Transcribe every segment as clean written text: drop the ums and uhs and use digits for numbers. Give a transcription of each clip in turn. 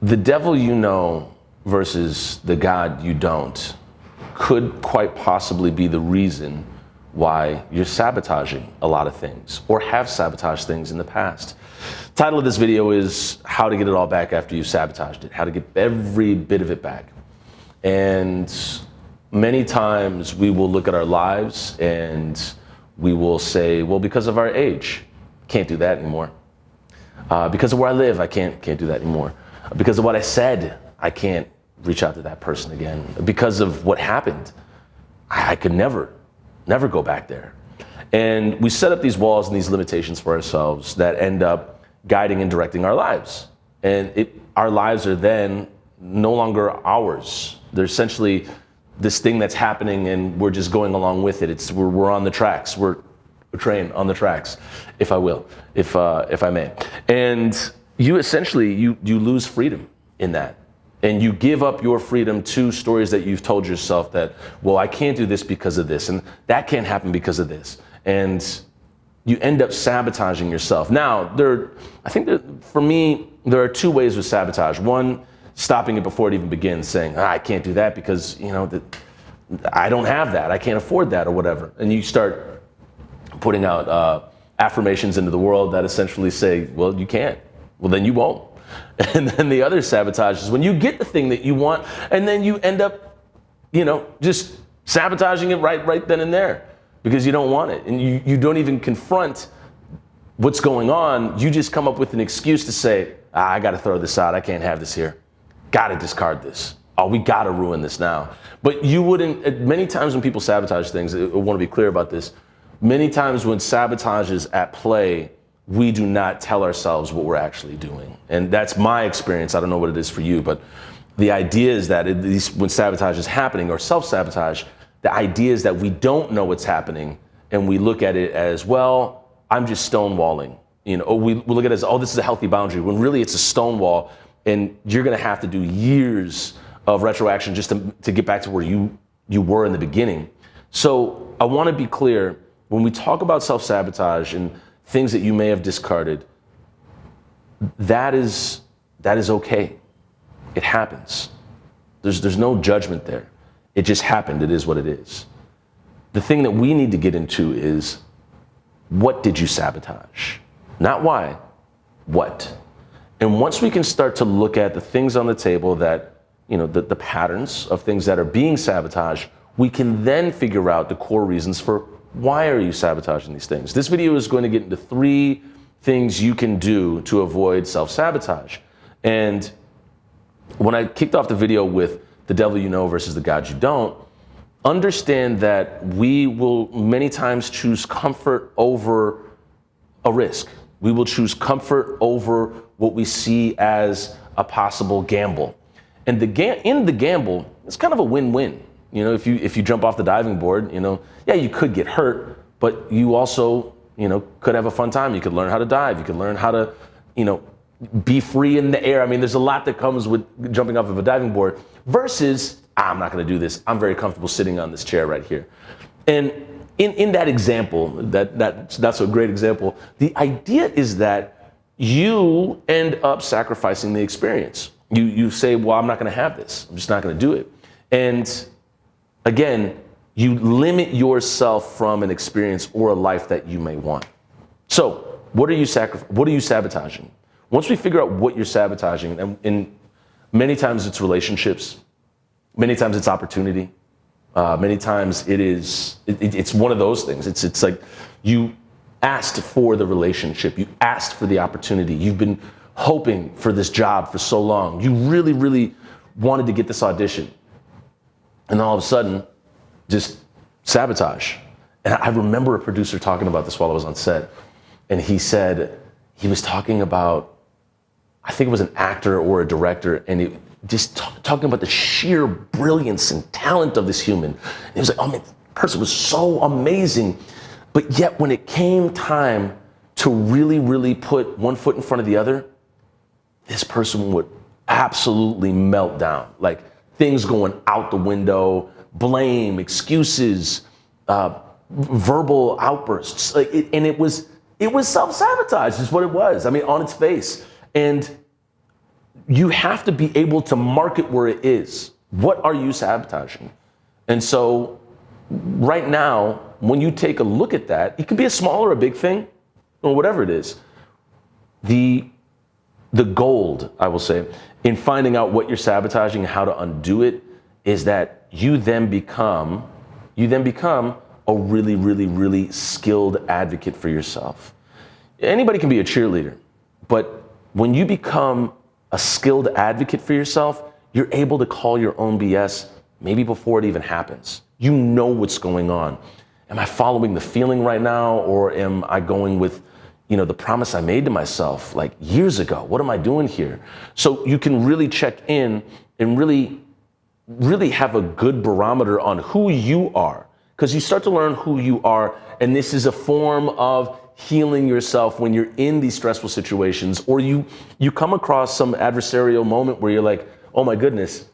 The devil you know versus the God you don't could quite possibly be the reason why you're sabotaging a lot of things or have sabotaged things in the past. Title of this video is How to Get It All Back After You've Sabotaged It, how to get every bit of it back. And many times we will look at our lives and we will say, well, because of our age, can't do that anymore. Because of where I live, I can't do that anymore. Because of what I said, I can't reach out to that person again. Because of what happened, I could never go back there. And we set up these walls and these limitations for ourselves that end up guiding and directing our lives. And our lives are then no longer ours. They're essentially this thing that's happening and we're just going along with it. We're on the tracks. We're a train on the tracks, if I will, if I may. And you essentially, you lose freedom in that. And you give up your freedom to stories that you've told yourself that, well, I can't do this because of this, and that can't happen because of this. And you end up sabotaging yourself. Now, I think for me, there are two ways with sabotage. One, stopping it before it even begins, saying, I can't do that because, I don't have that, I can't afford that or whatever. And you start putting out affirmations into the world that essentially say, well, you can't. Well, then you won't. And then the other sabotage is when you get the thing that you want and then you end up, just sabotaging it right then and there because you don't want it. And you don't even confront what's going on. You just come up with an excuse to say, I got to throw this out. I can't have this here. Got to discard this. Oh, we got to ruin this now. But you wouldn't, many times when people sabotage things, I want to be clear about this. Many times when sabotage is at play, we do not tell ourselves what we're actually doing. And that's my experience. I don't know what it is for you, but the idea is that at least when sabotage is happening or self-sabotage, the idea is that we don't know what's happening and we look at it as, well, I'm just stonewalling. Or we look at it as, oh, this is a healthy boundary, when really it's a stonewall and you're gonna have to do years of retroaction just to get back to where you were in the beginning. So I wanna be clear, when we talk about self-sabotage and things that you may have discarded, that is okay. It happens. There's no judgment there. It just happened. It is what it is. The thing that we need to get into is, what did you sabotage? Not why, what? And once we can start to look at the things on the table that, the patterns of things that are being sabotaged, we can then figure out the core reasons for why are you sabotaging these things? This video is going to get into 3 things you can do to avoid self-sabotage. And when I kicked off the video with the devil you know versus the God you don't, understand that we will many times choose comfort over a risk. We will choose comfort over what we see as a possible gamble. And in the gamble, it's kind of a win-win. If you jump off the diving board, yeah, you could get hurt, but you also, could have a fun time. You could learn how to dive. You could learn how to, be free in the air. I mean, there's a lot that comes with jumping off of a diving board versus, I'm not going to do this. I'm very comfortable sitting on this chair right here. And in that example, that's a great example. The idea is that you end up sacrificing the experience. You say, well, I'm not going to have this. I'm just not going to do it. And again, you limit yourself from an experience or a life that you may want. So what are you sabotaging? Once we figure out what you're sabotaging, and many times it's relationships, many times it's opportunity, many times it's one of those things. It's like you asked for the relationship, you asked for the opportunity, you've been hoping for this job for so long, you really, really wanted to get this audition, and all of a sudden, just sabotage. And I remember a producer talking about this while I was on set, and he said, he was talking about, I think it was an actor or a director, and he just talking about the sheer brilliance and talent of this human. And he was like, oh man, the person was so amazing. But yet when it came time to really, really put one foot in front of the other, this person would absolutely melt down. Like things going out the window, blame, excuses, verbal outbursts. And it was self-sabotage is what it was. I mean, on its face. And you have to be able to mark it where it is. What are you sabotaging? And so right now, when you take a look at that, it could be a small or a big thing, or whatever it is. The gold, I will say, in finding out what you're sabotaging and how to undo it is that you then become a really, really, really skilled advocate for yourself. Anybody can be a cheerleader, but when you become a skilled advocate for yourself, you're able to call your own BS maybe before it even happens. You know what's going on. Am I following the feeling right now, or am I going with, the promise I made to myself like years ago? What am I doing here? So you can really check in and really have a good barometer on who you are, because you start to learn who you are, and this is a form of healing yourself when you're in these stressful situations, or you come across some adversarial moment where you're like, oh my goodness,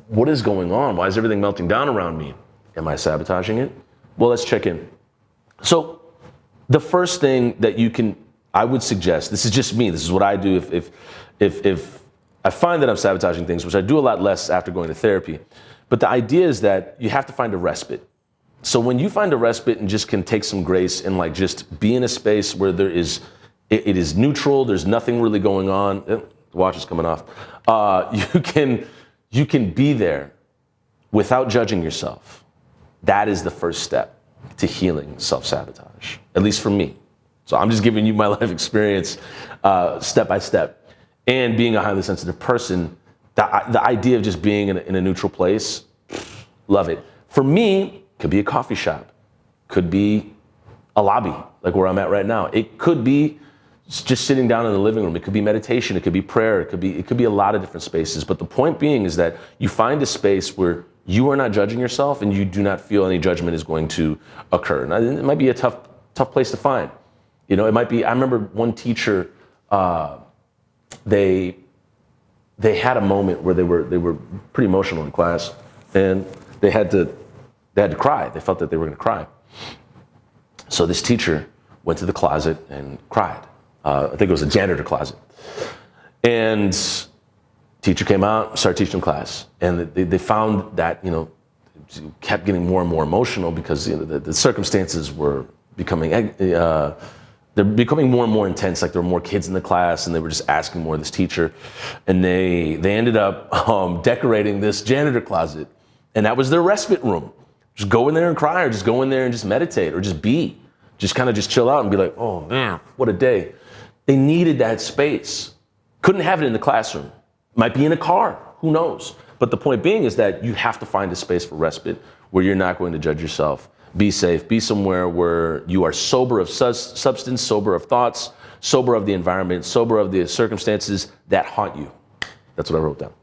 what is going on? Why is everything melting down around me? Am I sabotaging it? Well, let's check in. So the first thing that I would suggest, this is just me, this is what I do if I find that I'm sabotaging things, which I do a lot less after going to therapy. But the idea is that you have to find a respite. So when you find a respite and just can take some grace and like just be in a space where it is neutral, there's nothing really going on. The watch is coming off. You can be there without judging yourself. That is the first step to healing self-sabotage, at least for me. So I'm just giving you my life experience step by step. And being a highly sensitive person, the idea of just being in a neutral place, love it. For me, could be a coffee shop, could be a lobby, like where I'm at right now. It could be just sitting down in the living room. It could be meditation, it could be prayer, it could be a lot of different spaces. But the point being is that you find a space where you are not judging yourself and you do not feel any judgment is going to occur. Now, it might be a tough place to find. It might be, I remember one teacher, they had a moment where they were pretty emotional in class, and they had to cry. They felt that they were going to cry. So this teacher went to the closet and cried. I think it was a janitor closet. And teacher came out, started teaching class, and they found that kept getting more and more emotional because the circumstances were becoming they're becoming more and more intense. Like there were more kids in the class, and they were just asking more of this teacher, and they ended up decorating this janitor closet, and that was their respite room. Just go in there and cry, or just go in there and just meditate, or just chill out and be like, oh man, what a day. They needed that space. Couldn't have it in the classroom. Might be in a car, who knows? But the point being is that you have to find a space for respite where you're not going to judge yourself. Be safe, be somewhere where you are sober of substance, sober of thoughts, sober of the environment, sober of the circumstances that haunt you. That's what I wrote down.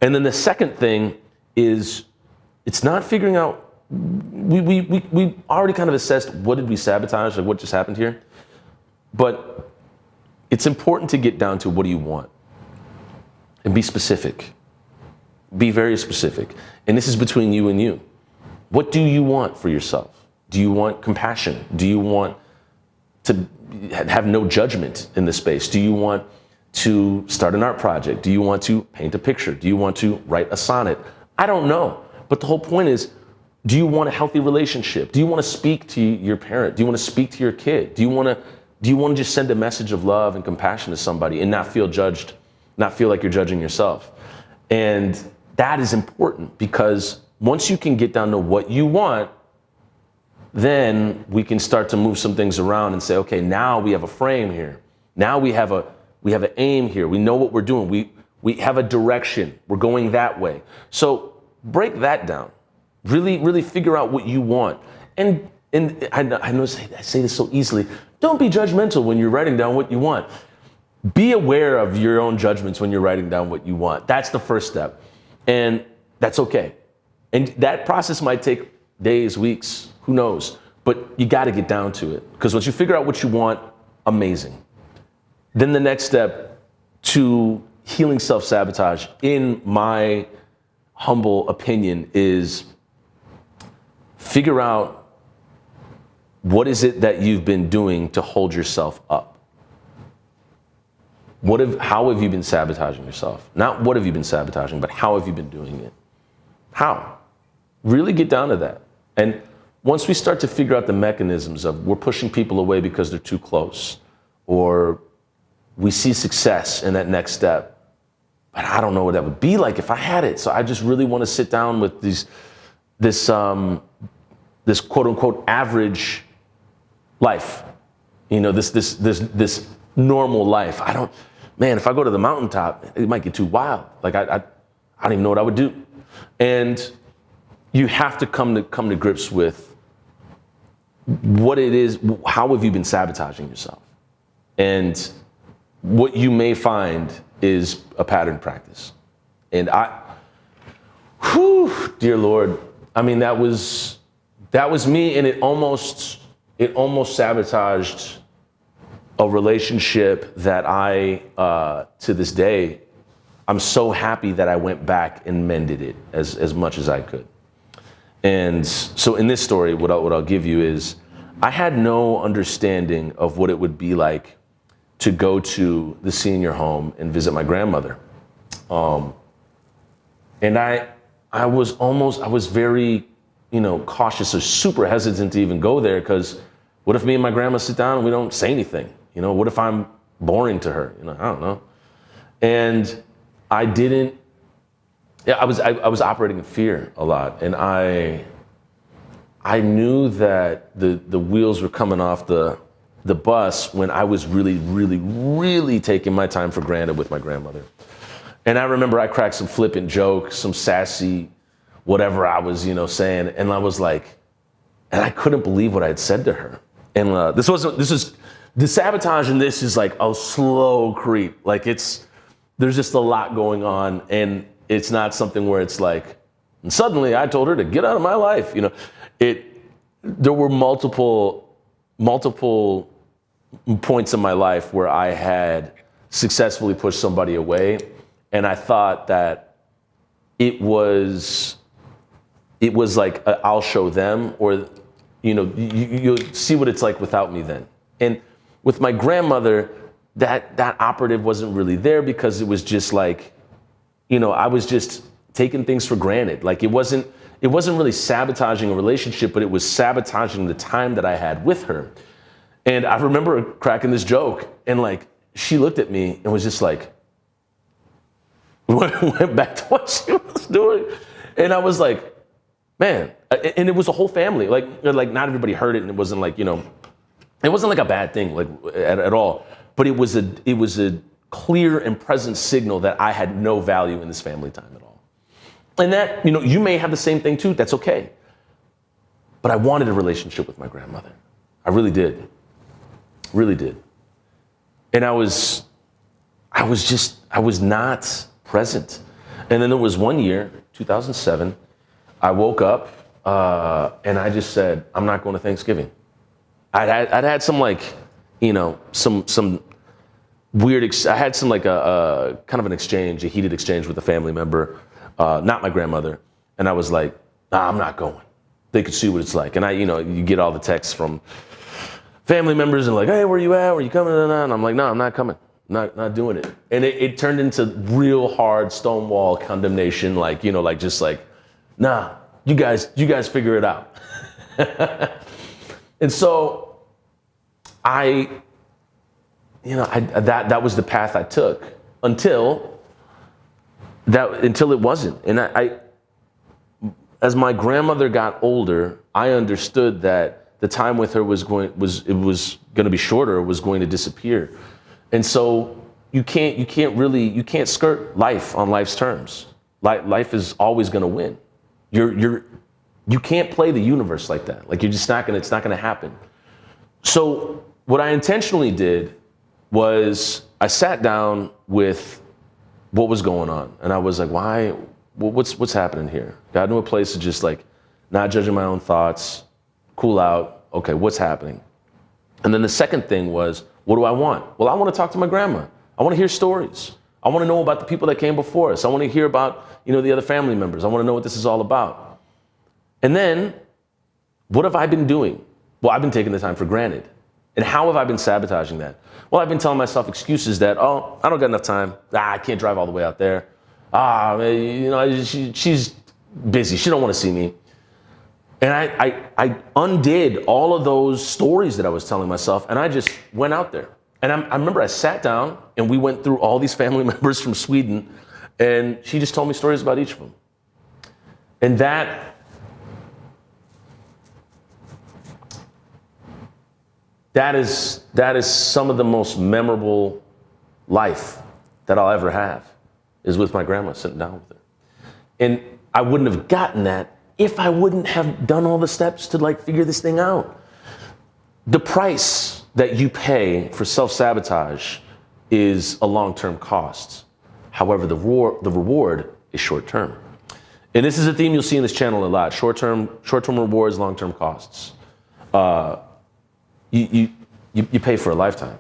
And then the second thing is, it's not figuring out, we already kind of assessed what did we sabotage, like what just happened here. But it's important to get down to what do you want? And be specific. Be very specific. And this is between you and you. What do you want for yourself? Do you want compassion? Do you want to have no judgment in the space? Do you want to start an art project? Do you want to paint a picture? Do you want to write a sonnet? I don't know. But the whole point is, do you want a healthy relationship? Do you want to speak to your parent? Do you want to speak to your kid? Do you want to just send a message of love and compassion to somebody and not feel judged, not feel like you're judging yourself? And that is important, because once you can get down to what you want, then we can start to move some things around and say, okay, now we have a frame here. Now we have an aim here. We know what we're doing. We have a direction. We're going that way. So break that down. Really, really figure out what you want. And I know I say this so easily. Don't be judgmental when you're writing down what you want. Be aware of your own judgments when you're writing down what you want. That's the first step. And that's okay. And that process might take days, weeks, who knows? But you got to get down to it. Because once you figure out what you want, amazing. Then the next step to healing self-sabotage, in my humble opinion, is figure out what is it that you've been doing to hold yourself up. How have you been sabotaging yourself? Not what have you been sabotaging, but how have you been doing it? How? Really get down to that. And once we start to figure out the mechanisms of we're pushing people away because they're too close, or we see success in that next step, but I don't know what that would be like if I had it. So I just really want to sit down with this quote unquote average life, this normal life. If I go to the mountaintop, it might get too wild. Like I don't even know what I would do. And you have to come to grips with what it is. How have you been sabotaging yourself? And what you may find is a pattern practice. And dear Lord, I mean, that was me, and it almost sabotaged a relationship that to this day, I'm so happy that I went back and mended it as much as I could. And so in this story, what I'll give you is, I had no understanding of what it would be like to go to the senior home and visit my grandmother. And I was very, cautious or super hesitant to even go there, because what if me and my grandma sit down and we don't say anything? What if I'm boring to her? I don't know. And I was operating in fear a lot. And I knew that the wheels were coming off the bus when I was really, really, really taking my time for granted with my grandmother. And I remember I cracked some flippant jokes, some sassy, whatever I was, saying. And I was like, and I couldn't believe what I had said to her. And the sabotage in this is like a slow creep. Like there's just a lot going on, and it's not something where it's like, and suddenly I told her to get out of my life. There were multiple points in my life where I had successfully pushed somebody away, and I thought that it was like I'll show them, or you'll see what it's like without me then. And with my grandmother, that operative wasn't really there, because it was just like, I was just taking things for granted. Like it wasn't really sabotaging a relationship, but it was sabotaging the time that I had with her. And I remember cracking this joke, and like she looked at me and was just like, went back to what she was doing. And I was like, man, and it was a whole family. Like not everybody heard it, and it wasn't like, it wasn't like a bad thing, like at all. But it was a clear and present signal that I had no value in this family time at all. And that, you may have the same thing too. That's okay. But I wanted a relationship with my grandmother. I really did. Really did. And I was not present. And then there was one year, 2007, I woke up and I just said, I'm not going to Thanksgiving. I'd had some like, some weird, I had some like a kind of an exchange, a heated exchange with a family member, not my grandmother. And I was like, nah, I'm not going. They could see what it's like. And you get all the texts from family members and like, hey, where you at? Where you coming? And I'm like, no, I'm not coming. Not doing it. And it turned into real hard stonewall condemnation. Like, just like, nah, you guys figure it out. And so that was the path I took until it wasn't. And I as my grandmother got older, I understood that the time with her was going to be shorter, was going to disappear. And so you can't skirt life on life's terms. Life is always going to win. You can't play the universe like that. Like it's not going to happen. So what I intentionally did was I sat down with what was going on, and I was like, why? What's happening here? Got into a place of just like not judging my own thoughts, cool out. Okay, what's happening? And then the second thing was, what do I want? Well, I want to talk to my grandma. I want to hear stories. I want to know about the people that came before us. I want to hear about, the other family members. I want to know what this is all about. And then, what have I been doing? Well, I've been taking the time for granted. And how have I been sabotaging that? Well, I've been telling myself excuses that, oh, I don't got enough time. I can't drive all the way out there. She's busy. She don't want to see me. And I undid all of those stories that I was telling myself, and I just went out there. And I remember I sat down and we went through all these family members from Sweden, and she just told me stories about each of them. And that is some of the most memorable life that I'll ever have, is with my grandma, sitting down with her. And I wouldn't have gotten that if I wouldn't have done all the steps to like figure this thing out. The price that you pay for self-sabotage is a long-term cost. However, the reward is short-term. And this is a theme you'll see in this channel a lot: short-term rewards, long-term costs. You pay for a lifetime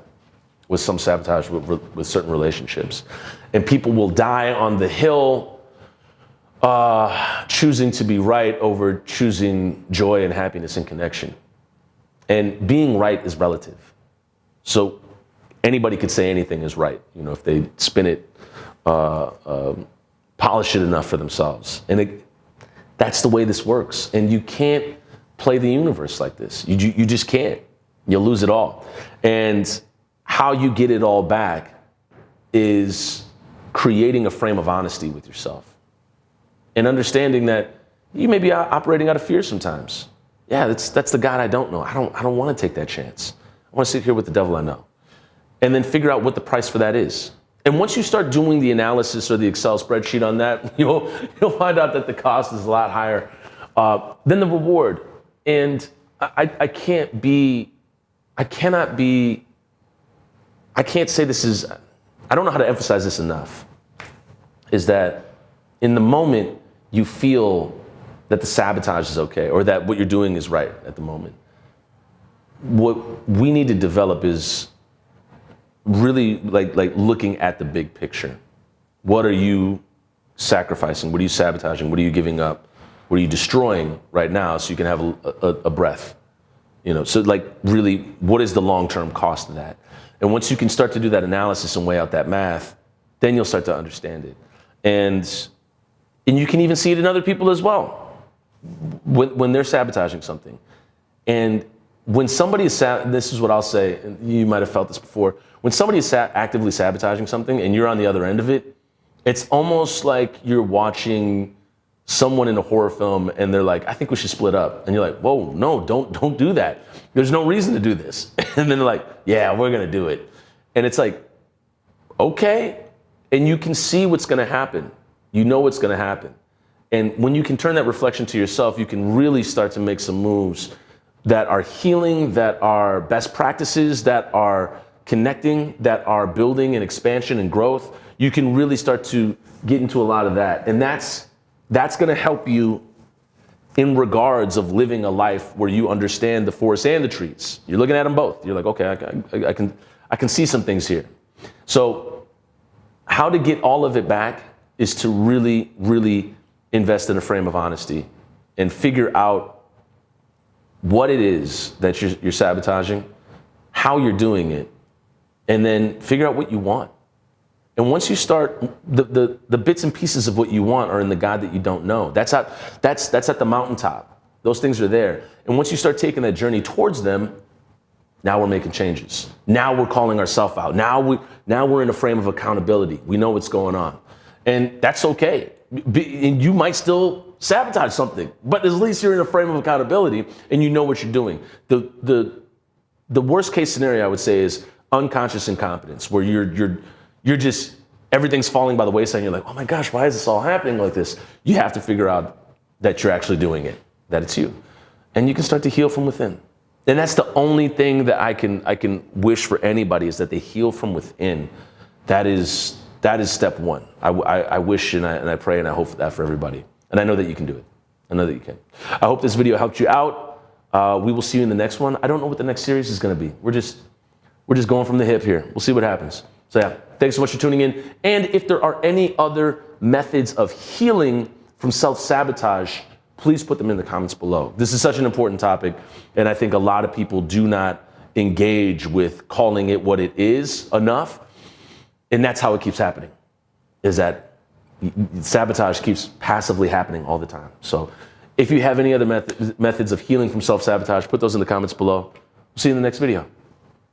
with some sabotage with certain relationships. And people will die on the hill choosing to be right over choosing joy and happiness and connection. And being right is relative. So anybody could say anything is right, if they spin it, polish it enough for themselves. And that's the way this works. And you can't play the universe like this. You just can't. You'll lose it all. And how you get it all back is creating a frame of honesty with yourself and understanding that you may be operating out of fear sometimes. Yeah, that's the God I don't know. I don't want to take that chance. I want to sit here with the devil I know. And then figure out what the price for that is. And once you start doing the analysis or the Excel spreadsheet on that, you'll find out that the cost is a lot higher than the reward. And I can't say this is, I don't know how to emphasize this enough, is that in the moment you feel that the sabotage is okay, or that what you're doing is right at the moment. What we need to develop is really like looking at the big picture. What are you sacrificing? What are you sabotaging? What are you giving up? What are you destroying right now so you can have a breath? So like really, what is the long-term cost of that? And once you can start to do that analysis and weigh out that math, then you'll start to understand it. And you can even see it in other people as well, when they're sabotaging something. And when somebody is, this is what I'll say, and you might have felt this before, when somebody is actively sabotaging something and you're on the other end of it, it's almost like you're watching someone in a horror film and they're like, I think we should split up. And you're like, whoa, no, don't do that. There's no reason to do this. And then they're like, yeah, we're gonna do it. And it's like, okay. And you can see what's gonna happen. You know what's gonna happen. And when you can turn that reflection to yourself, you can really start to make some moves that are healing, that are best practices, that are connecting, that are building and expansion and growth. You can really start to get into a lot of that. And that's gonna help you in regards of living a life where you understand the forest and the trees. You're looking at them both. You're like, okay, I can see some things here. So how to get all of it back is to really, really invest in a frame of honesty and figure out what it is that you're sabotaging, how you're doing it, and then figure out what you want. And once you start, the bits and pieces of what you want are in the God that you don't know. That's at the mountaintop. Those things are there. And once you start taking that journey towards them, now we're making changes. Now we're calling ourselves out. Now we're in a frame of accountability. We know what's going on. And that's okay. And you might still sabotage something, but at least you're in a frame of accountability and you know what you're doing. The worst case scenario I would say is unconscious incompetence, where you're just, everything's falling by the wayside and you're like, oh my gosh, why is this all happening like this? You have to figure out that you're actually doing it, that it's you. And you can start to heal from within. And that's the only thing that I can wish for anybody, is that they heal from within. That is step one. I wish and I pray and I hope for that for everybody. And I know that you can do it. I know that you can. I hope this video helped you out. We will see you in the next one. I don't know what the next series is gonna be. We're just going from the hip here. We'll see what happens. So yeah, thanks so much for tuning in. And if there are any other methods of healing from self-sabotage, please put them in the comments below. This is such an important topic, and I think a lot of people do not engage with calling it what it is enough. And that's how it keeps happening, is that sabotage keeps passively happening all the time. So if you have any other methods of healing from self-sabotage, put those in the comments below. See you in the next video.